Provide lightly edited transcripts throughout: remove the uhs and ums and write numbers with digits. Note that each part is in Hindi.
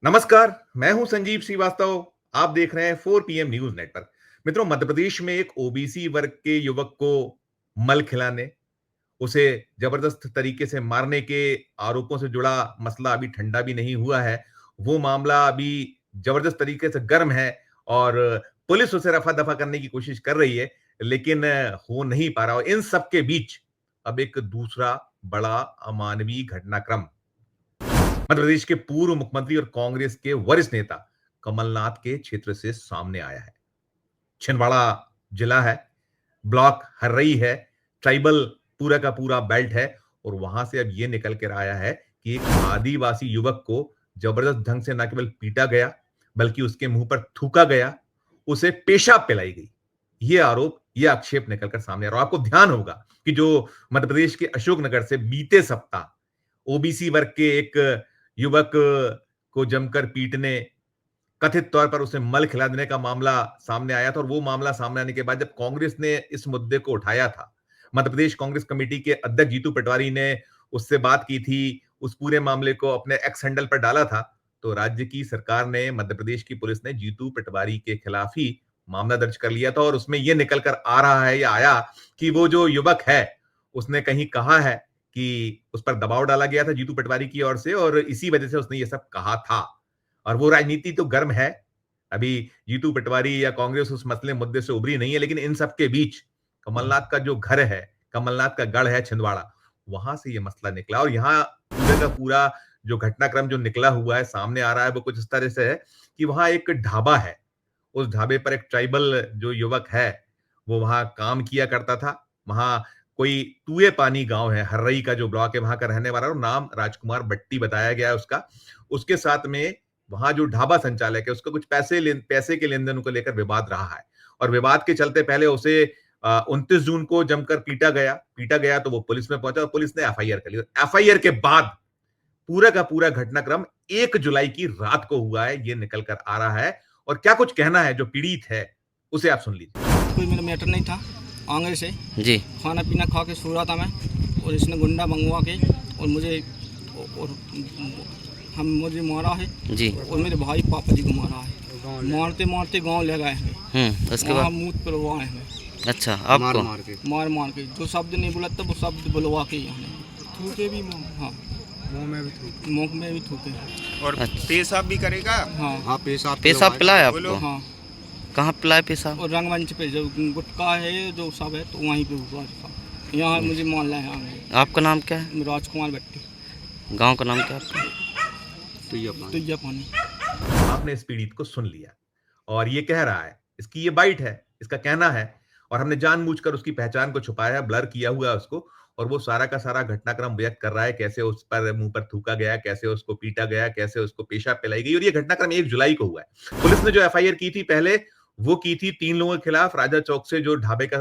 नमस्कार, मैं हूं संजीव श्रीवास्तव। आप देख रहे हैं 4 पीएम न्यूज नेटवर्क। मित्रों, मध्य प्रदेश में एक ओबीसी वर्ग के युवक को मल खिलाने, उसे जबरदस्त तरीके से मारने के आरोपों से जुड़ा मसला अभी ठंडा भी नहीं हुआ है। वो मामला अभी जबरदस्त तरीके से गर्म है और पुलिस उसे रफा-दफा करने की कोशिश कर रही है, लेकिन हो नहीं पा रहा। और इन सब के बीच अब एक दूसरा बड़ा अमानवीय घटनाक्रम मध्य प्रदेश के पूर्व मुख्यमंत्री और कांग्रेस के वरिष्ठ नेता कमलनाथ के क्षेत्र से सामने आया है। छिंदवाड़ा जिला है, ब्लॉक हर्रई है, ट्राइबल पूरा का पूरा बेल्ट है और वहां से अब ये निकल कर आया है कि एक आदिवासी युवक को जबरदस्त ढंग से न केवल पीटा गया, बल्कि उसके मुंह पर थूका गया, उसे पेशाब पिलाई गई। ये आरोप, ये आक्षेप निकलकर सामने आ रहा है। आपको ध्यान होगा कि जो मध्य प्रदेश के अशोकनगर से बीते सप्ताह ओबीसी वर्ग के एक युवक को जमकर पीटने, कथित तौर पर उसे मल खिला देने का मामला सामने आया था और वो मामला सामने आने के बाद जब कांग्रेस ने इस मुद्दे को उठाया था, मध्य प्रदेश कांग्रेस कमेटी के अध्यक्ष जीतू पटवारी ने उससे बात की थी, उस पूरे मामले को अपने एक्स हैंडल पर डाला था, तो राज्य की सरकार ने, मध्य प्रदेश की पुलिस ने जीतू पटवारी के खिलाफ ही मामला दर्ज कर लिया था और उसमें यह निकल कर आ रहा है या आया कि वो जो युवक है, उसने कहीं कहा है कि उस पर दबाव डाला गया था जीतू पटवारी की ओर से और इसी वजह से उसने ये सब कहा था। और वो राजनीति तो गर्म है। अभी जीतू पटवारी या कांग्रेस उस मसले मुद्दे से उभरी नहीं है, लेकिन इन सब के बीच कमलनाथ का जो घर है, कमलनाथ का गढ़ है छिंदवाड़ा, वहां से ये मसला निकला और यहाँ पूरे का पूरा जो घटनाक्रम जो निकला हुआ है, सामने आ रहा है, वो कुछ इस तरह से है कि वहां एक ढाबा है। उस ढाबे पर एक ट्राइबल जो युवक है, वो वहां काम किया करता था। वहां कोई तुए पानी गांव है, हर्रई का जो ब्लॉक है, वहां का रहने वाला और नाम राजकुमार भट्टी बताया गया है उसका। उसके साथ में वहां जो ढाबा संचालक है, उसका कुछ पैसे के लेन-देन को लेकर विवाद रहा है और विवाद के चलते पहले उसे 29 जून को जमकर पीटा गया तो वो पुलिस में पहुंचा और पुलिस ने एफआईआर कर ली। एफआईआर के बाद पूरा का पूरा घटनाक्रम 1 जुलाई की रात को हुआ है, ये निकल कर आ रहा है और क्या कुछ कहना है जो पीड़ित है, उसे आप सुन लीजिए। कोई मेरा मैटर नहीं था। आंगन से जी। खाना पीना खा के सो रहा था मैं और इसने गुंडा मंगवा के और और मुझे मारा है जी। और मेरे भाई पापा जी को मारा है। मारते मारते गांव ले गए हैं। उसके बाद मुँह पर हुआ है। अच्छा, आपको मार के जो शब्द नहीं बोला था वो शब्द बुलवा के यहाँ थूके भी हाँ मुँह में भी थूके। और अच्छा। पेशाब भी करेगा। हाँ पेशाब पिलाया आपको? हाँ। कहाँ पिलाया पेशाब? और रंगमंच पे जो गुटका है जो सब है तो वहीं पे हुआ था। यहाँ मुझे मान लिया है। आपका नाम क्या है? राजकुमार भट्टी। गांव का नाम क्या है आपका? तुइया पानी। आपने इस पीड़ित को सुन लिया और ये कह रहा है, इसकी ये बाइट है, इसका कहना है और हमने जानबूझकर उसकी पहचान को छुपाया है, ब्लर किया हुआ है उसको और वो सारा का सारा घटनाक्रम व्यक्त कर रहा है, कैसे उस पर मुंह पर थूका गया, कैसे उसको पीटा गया, कैसे उसको पेशाब पिलाई गई और ये घटनाक्रम 1 जुलाई को हुआ है। पुलिस ने जो एफआईआर की थी पहले, वो की थी 3 लोगों के खिलाफ, राजा चौक से जो ढाबे का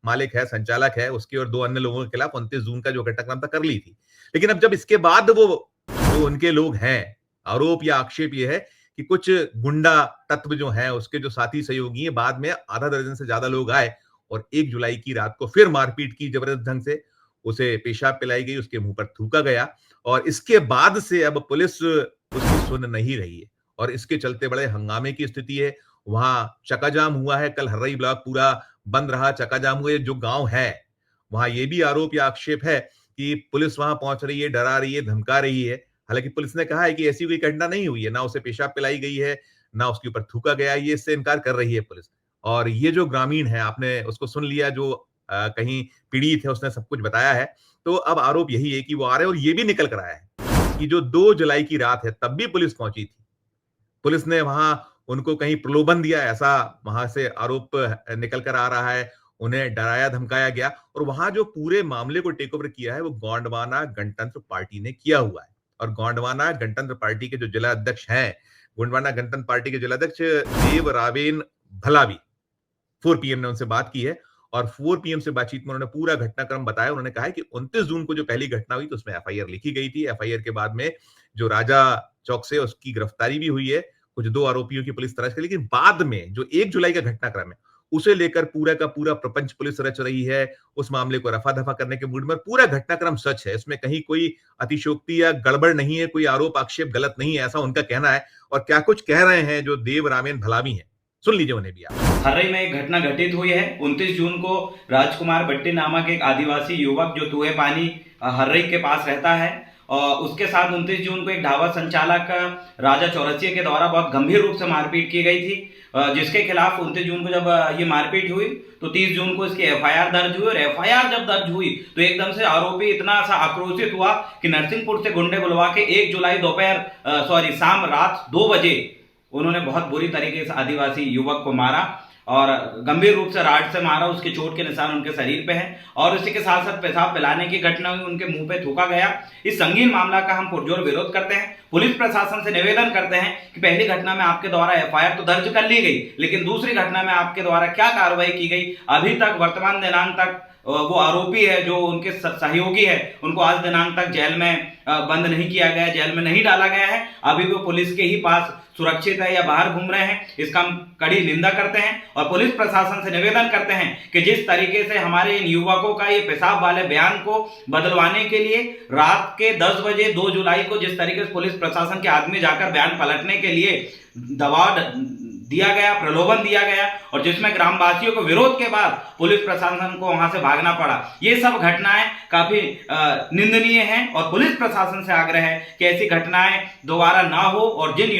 मालिक है, संचालक है, उसकी और 2 अन्य लोगों के खिलाफ 29 जून का जो घटनाक्रम था कर ली थी। लेकिन अब जब इसके बाद वो जो उनके लोग हैं, आरोप या आक्षेप ये है कि कुछ गुंडा तत्व जो हैं, उसके जो साथी सहयोगी हैं, बाद में आधा दर्जन से ज्यादा लोग आए और 1 जुलाई की रात को फिर मारपीट की जबरदस्त ढंग से, उसे पेशाब पिलाई गई, उसके मुंह पर थूका गया और इसके बाद से अब पुलिस उसकी सुन नहीं रही है और इसके चलते बड़े हंगामे की स्थिति है। वहां चकाजाम हुआ है, कल हर्रई ब्लॉक पूरा बंद रहा, चकाजाम हुए। जो गांव है, वहां ये भी आरोप या आक्षेप है कि पुलिस वहां पहुंच रही है, डरा रही है, धमका रही है। हालांकि पुलिस ने कहा है कि ऐसी कोई घटना नहीं हुई है, ना उसे पेशाब पिलाई गई है, ना उसके ऊपर थूका गया है, ये इससे इनकार कर रही है पुलिस। और ये जो ग्रामीण है, आपने उसको सुन लिया, जो कहीं पीड़ित है, उसने सब कुछ बताया है। तो अब आरोप यही है कि वो आ रहे हैं और ये भी निकल कर आया है कि जो 2 जुलाई की रात है, तब भी पुलिस पहुंची थी। पुलिस ने वहां उनको कहीं प्रलोभन दिया, ऐसा वहां से आरोप निकल कर आ रहा है। उन्हें डराया धमकाया गया और वहां जो पूरे मामले को टेक ओवर किया है, वो गोंडवाना गणतंत्र पार्टी ने किया हुआ है और गोंडवाना गणतंत्र पार्टी के जो जिला अध्यक्ष हैं, गोंडवाना गणतंत्र पार्टी के जिला अध्यक्ष देव रावेन भलावी, 4 पीएम ने उनसे बात की है और 4 पीएम से बातचीत में उन्होंने पूरा घटनाक्रम बताया। उन्होंने कहा है कि 29 जून को जो पहली घटना हुई तो उसमें एफआईआर लिखी गई थी। एफआईआर के बाद में जो राजा चौक से उसकी गिरफ्तारी भी हुई है, कुछ 2 आरोपियों की पुलिस तलाश कर, लेकिन बाद में जो 1 जुलाई का घटनाक्रम है, उसे लेकर पूरा का पूरा प्रपंच पुलिस रच रही है, उस मामले को रफा-दफा करने के मूड में। और पूरा घटनाक्रम सच है, इसमें कहीं कोई अतिशयोक्ति या गड़बड़ नहीं है, कोई आरोप आक्षेप गलत नहीं है, ऐसा उनका कहना है। और क्या कुछ कह रहे हैं जो देव रामेन भलावी हैं, सुन लीजिए उन्हें भी आप। हरई में एक घटना घटित हुई है। 29 जून को राजकुमार भट्टी नामक एक आदिवासी युवक जो तुहे पानी हरई के पास रहता है और उसके साथ 29 जून को एक ढाबा संचालक राजा चौरसिया के द्वारा बहुत गंभीर रूप से मारपीट की गई थी, जिसके खिलाफ 29 जून को जब ये मारपीट हुई तो 30 जून को इसकी एफआईआर दर्ज हुई। और एफआईआर जब दर्ज हुई तो एकदम से आरोपी इतना सा आक्रोशित हुआ कि नरसिंहपुर से गुंडे बुलवा के 1 जुलाई शाम रात 2 बजे उन्होंने बहुत बुरी तरीके से आदिवासी युवक को मारा और गंभीर रूप से राड से मारा। उसके चोट के निशान उनके शरीर पे हैं और इसी के साथ साथ पेशाब पिलाने की घटना हुई, उनके मुंह पे थूका गया। इस संगीन मामला का हम पुरजोर विरोध करते हैं। पुलिस प्रशासन से निवेदन करते हैं कि पहली घटना में आपके द्वारा एफआईआर तो दर्ज कर ली गई, लेकिन दूसरी घटना में आपके द्वारा क्या कार्रवाई की गई, अभी तक वर्तमान दिनांक तक वो आरोपी है जो उनके सहयोगी है उनको आज दिनांक तक जेल में बंद नहीं किया गया, जेल में नहीं डाला गया है। अभी वो पुलिस के ही पास सुरक्षित है या बाहर घूम रहे हैं। इसका हम कड़ी निंदा करते हैं और पुलिस प्रशासन से निवेदन करते हैं कि जिस तरीके से हमारे इन युवकों का ये पेशाब वाले बयान को बदलवाने के लिए रात के 10 बजे 2 जुलाई को जिस तरीके से पुलिस प्रशासन के आदमी जाकर बयान पलटने के लिए दबाव दिया गया, प्रलोभन दिया गया और जिसमें ग्रामवासियों को विरोध के बाद पुलिस प्रशासन को वहां से भागना पड़ा, ये सब घटनाएं काफी निंदनीय हैं और पुलिस प्रशासन से आग्रह है कि ऐसी घटनाएं दोबारा ना हो और जिन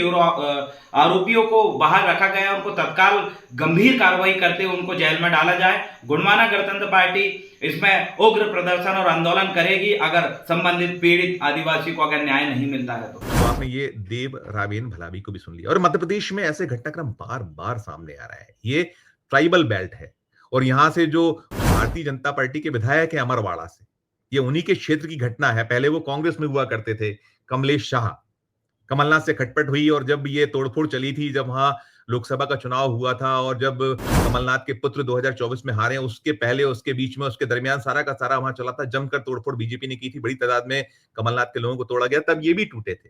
आरोपियों को बाहर रखा गया उनको तत्काल गंभीर कार्रवाई करते हुए उनको जेल में डाला जाए। गुणमाना गणतंत्र पार्टी इसमें उग्र प्रदर्शन और आंदोलन करेगी अगर संबंधित पीड़ित आदिवासी को अगर न्याय नहीं मिलता है तो आपने ये देव रामेन भलावी को भी सुन लिया। और मध्य प्रदेश में ऐसे घटनाक्रम बार बार सामने आ रहा है। ये ट्राइबल बेल्ट है और यहां से जो भारतीय जनता पार्टी के विधायक है अमरवाड़ा से, ये उन्हीं के क्षेत्र की घटना है। पहले वो कांग्रेस में हुआ करते थे, कमलेश शाह, कमलनाथ से खटपट हुई और जब ये तोड़फोड़ चली थी, जब वहां लोकसभा का चुनाव हुआ था और जब कमलनाथ के पुत्र 2024 में हारे, उसके पहले उसके बीच में उसके दरमियान सारा का सारा वहां चला था। जमकर तोड़फोड़ बीजेपी ने की थी, बड़ी तादाद में कमलनाथ के लोगों को तोड़ा गया, तब ये भी टूटे थे।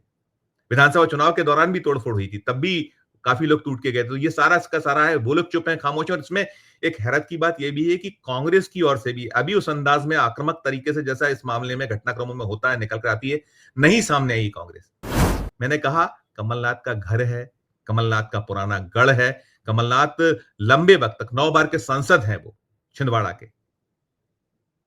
विधानसभा चुनाव के दौरान भी तोड़फोड़ हुई थी, तब भी काफी लोग टूट के गए। तो ये सारा इसका सारा है, वो लोग चुप हैं, खामोश हैं। और इसमें एक हैरत की बात यह भी है कि कांग्रेस की ओर से भी अभी उस अंदाज में आक्रामक तरीके से जैसा इस मामले में घटनाक्रमों में होता है निकल कर आती है, नहीं सामने आई कांग्रेस। मैंने कहा कमलनाथ का घर है, कमलनाथ का पुराना गढ़ है, कमलनाथ लंबे वक्त तक 9 बार के सांसद हैं, वो छिंदवाड़ा के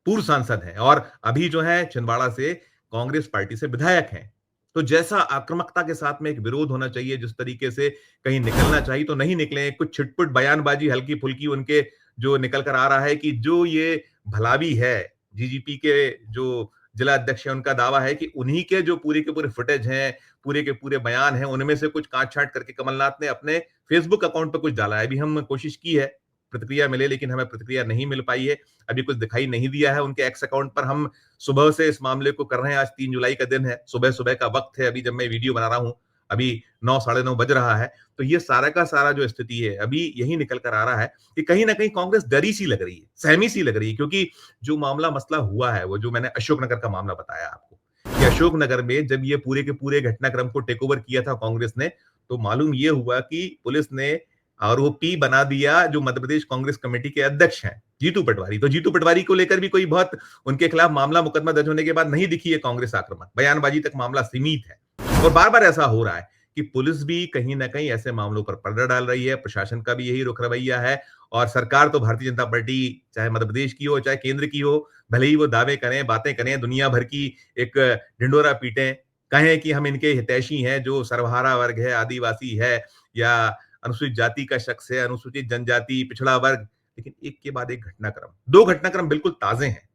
पूर्व सांसद हैं और अभी जो है छिंदवाड़ा से कांग्रेस पार्टी से विधायक हैं। तो जैसा आक्रामकता के साथ में एक विरोध होना चाहिए, जिस तरीके से कहीं निकलना चाहिए तो नहीं निकले। कुछ छिटपुट बयानबाजी हल्की फुल्की उनके जो निकल कर आ रहा है कि जो ये भलावी है, जीजीपी के जो जिला अध्यक्ष है, उनका दावा है कि उन्हीं के जो पूरे के पूरे फुटेज हैं, पूरे के पूरे बयान हैं, उनमें से कुछ काट छांट करके कमलनाथ ने अपने फेसबुक अकाउंट पर कुछ डाला है। अभी हम कोशिश की है प्रतिक्रिया मिले, लेकिन हमें प्रतिक्रिया नहीं मिल पाई है, अभी कुछ दिखाई नहीं दिया है उनके एक्स अकाउंट पर। हम सुबह से इस मामले को कर रहे हैं, आज 3 जुलाई का दिन है, सुबह सुबह का वक्त है अभी जब मैं वीडियो बना रहा हूं, अभी 9 साढ़े 9 बज रहा है। तो ये सारा का सारा जो स्थिति है अभी यही निकल कर आ रहा है कि कहीं ना कहीं कांग्रेस डरी सी लग रही है, सहमी सी लग रही है, क्योंकि जो मामला मसला हुआ है, वो जो मैंने अशोकनगर का मामला बताया आपको कि अशोकनगर में जब ये पूरे के पूरे घटनाक्रम को टेक ओवर किया था कांग्रेस ने, तो मालूम ये हुआ कि पुलिस ने आरोपी बना दिया जो मध्य प्रदेश कांग्रेस कमेटी के अध्यक्ष हैं, जीतू पटवारी। तो जीतू पटवारी को लेकर भी कोई बहुत उनके खिलाफ मामला मुकदमा दर्ज होने के बाद नहीं दिखी है कांग्रेस आक्रामक, बयानबाजी तक मामला सीमित है। और बार बार ऐसा हो रहा है कि पुलिस भी कहीं ना कहीं ऐसे मामलों पर पर्दा डाल रही है, प्रशासन का भी यही रुख रवैया है। और सरकार तो भारतीय जनता पार्टी चाहे मध्य प्रदेश की हो चाहे केंद्र की हो, भले ही वो दावे करें, बातें करें, दुनिया भर की एक ढिंडोरा पीटें, कहें कि हम इनके हितैषी हैं, जो सर्वहारा वर्ग है, आदिवासी है या अनुसूचित जाति का शख्स है, अनुसूचित जनजाति, पिछड़ा वर्ग, लेकिन एक के बाद एक घटनाक्रम, 2 घटनाक्रम बिल्कुल ताजे हैं।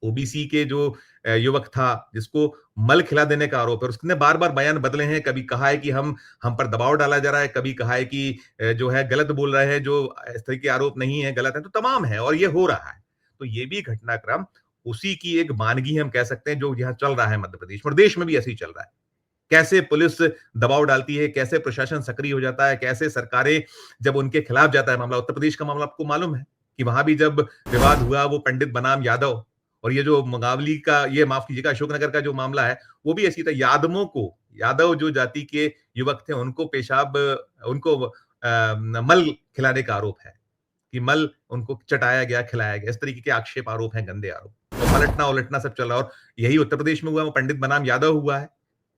ओबीसी के जो युवक था जिसको मल खिला देने का आरोप है, उसने बार बार बयान बदले हैं, कभी कहा है कि हम पर दबाव डाला जा रहा है, कभी कहा है कि जो है गलत बोल रहे हैं, जो इस तरह के आरोप नहीं है, गलत है, तो तमाम है और ये हो रहा है। तो ये भी घटनाक्रम उसी की एक मानगी हम कह सकते हैं जो यहाँ चल रहा है मध्य प्रदेश में, देश में भी ऐसे ही चल रहा है। कैसे पुलिस दबाव डालती है, कैसे प्रशासन सक्रिय हो जाता है, कैसे सरकारें जब उनके खिलाफ जाता है मामला। उत्तर प्रदेश का मामला आपको मालूम है कि वहां भी जब विवाद हुआ, वो पंडित बनाम यादव, और ये जो मुगावली का, ये माफ कीजिएगा अशोकनगर का जो मामला है, वो भी ऐसी था। यादव जो जाति के युवक थे, उनको पेशाब, उनको मल खिलाने का आरोप है कि मल उनको चटाया गया, खिलाया गया। इस तरीके के आक्षेप, आरोप हैं, गंदे आरोप। तो पलटना उलटना सब चल रहा है और यही उत्तर प्रदेश में हुआ। वो पंडित बनाम यादव हुआ है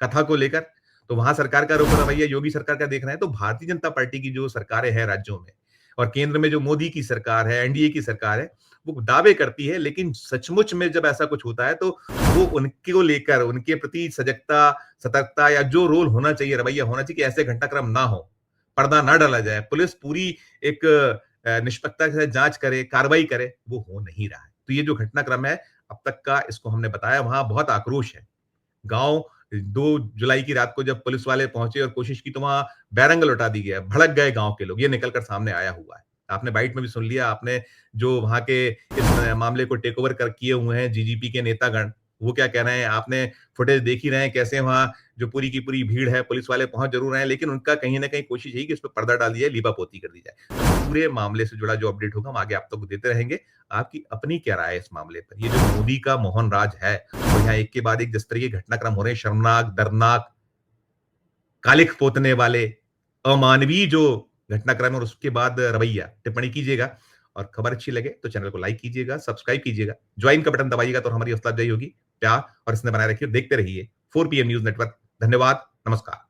कथा को लेकर। तो वहां सरकार का रुख रवैया योगी सरकार का देख रहे हैं। तो भारतीय जनता पार्टी की जो सरकारें हैं राज्यों में और केंद्र में जो मोदी की सरकार है, एनडीए की सरकार है, वो दावे करती है, लेकिन सचमुच में जब ऐसा कुछ होता है तो वो उनके को लेकर, उनके प्रति सजगता, सतर्कता या जो रोल होना चाहिए, रवैया होना चाहिए कि ऐसे घटनाक्रम ना हो, पर्दा ना डाला जाए, पुलिस पूरी एक निष्पक्षता से जांच करे, कार्रवाई करे, वो हो नहीं रहा है। तो ये जो घटनाक्रम है अब तक का, इसको हमने बताया, वहां बहुत आक्रोश है। गांव 2 जुलाई की रात को जब पुलिस वाले पहुंचे और कोशिश की तो वहां बैरंग लौटा दी गया, भड़क गए गांव के लोग। ये निकलकर सामने आया हुआ है। आपने बाइट में भी सुन लिया, आपने जो वहां के इस मामले को टेक ओवर कर किए हुए हैं जीजीपी के नेतागण, वो क्या कह रहे हैं। आपने फुटेज देख ही रहे हैं कैसे वहां जो पूरी की पूरी भीड़ है, पुलिस वाले पहुंच जरूर रहे हैं, लेकिन उनका कहीं ना कहीं कोशिश यही कि उस पर पर्दा डाल दिया, लीपापोती कर दी जाए। तो पूरे मामले से जुड़ा जो अपडेट होगा हम आगे आप तक देते रहेंगे। आपकी अपनी क्या राय है इस मामले पर? ये जो मोदी का मोहन राज है, तो यहाँ एक के बाद एक जिस तरह के घटनाक्रम हो रहे हैं, शर्मनाक, दर्दनाक, कालिख पोतने वाले, अमानवीय जो घटनाक्रम है, और उसके बाद रवैया, टिप्पणी कीजिएगा। और खबर अच्छी लगे तो चैनल को लाइक कीजिएगा, सब्सक्राइब कीजिएगा, ज्वाइन का बटन दबाइएगा तो हमारी हौसला अफजाई होगी। प्यार और इसने बनाए रखिए, देखते रहिए 4 PM न्यूज नेटवर्क। धन्यवाद, नमस्कार।